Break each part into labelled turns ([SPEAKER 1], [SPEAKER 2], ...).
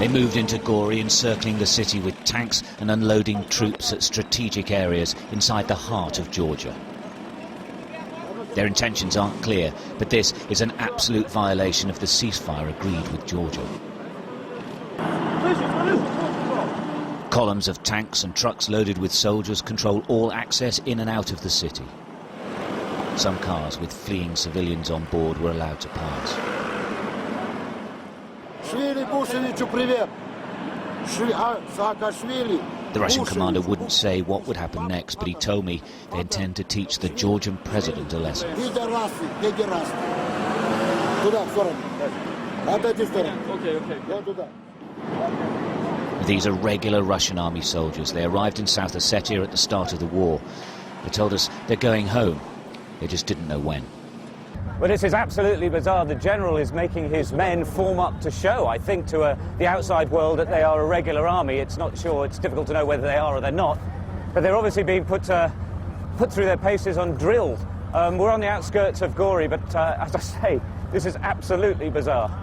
[SPEAKER 1] They moved into Gori, encircling the city with tanks and unloading troops at strategic areas inside the heart of Georgia. Their intentions aren't clear, but this is an absolute violation of the ceasefire agreed with Georgia. Columns of tanks and trucks loaded with soldiers control all access in and out of the city. Some cars with fleeing civilians on board were allowed to pass. The Russian commander wouldn't say what would happen next, but he told me they intend to teach the Georgian president a lesson. These are regular Russian army soldiers. They arrived in South Ossetia at the start of the war. They told us they're going home. They just didn't know when.
[SPEAKER 2] Well, this is absolutely bizarre. The general is making his men form up to show, I think, to the outside world that they are a regular army. It's not sure, it's difficult to know whether they are or they're not. But they're obviously being put through their paces on drill. We're on the outskirts of Gori, but as I say, this is absolutely bizarre.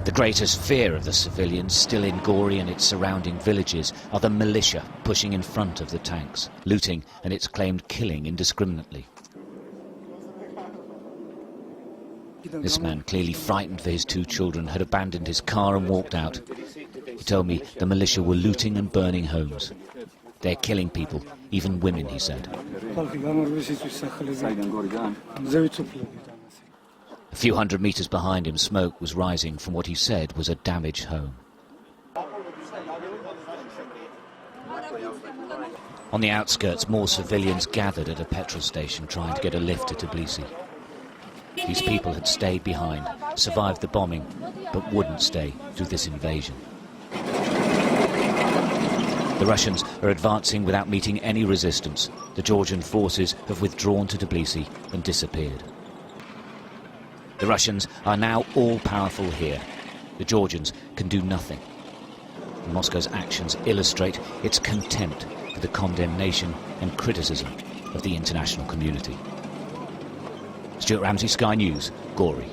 [SPEAKER 1] The greatest fear of the civilians still in Gori and its surrounding villages are the militia pushing in front of the tanks, looting and its claimed killing indiscriminately. This man, clearly frightened for his two children, had abandoned his car and walked out. He told me the militia were looting and burning homes. They're killing people, even women, he said. A few hundred meters behind him, smoke was rising from what he said was a damaged home. On the outskirts, more civilians gathered at a petrol station trying to get a lift to Tbilisi. These people had stayed behind, survived the bombing, but wouldn't stay through this invasion. The Russians are advancing without meeting any resistance. The Georgian forces have withdrawn to Tbilisi and disappeared. The Russians are now all-powerful here. The Georgians can do nothing. Moscow's actions illustrate its contempt for the condemnation and criticism of the international community. Stuart Ramsey, Sky News, Gori.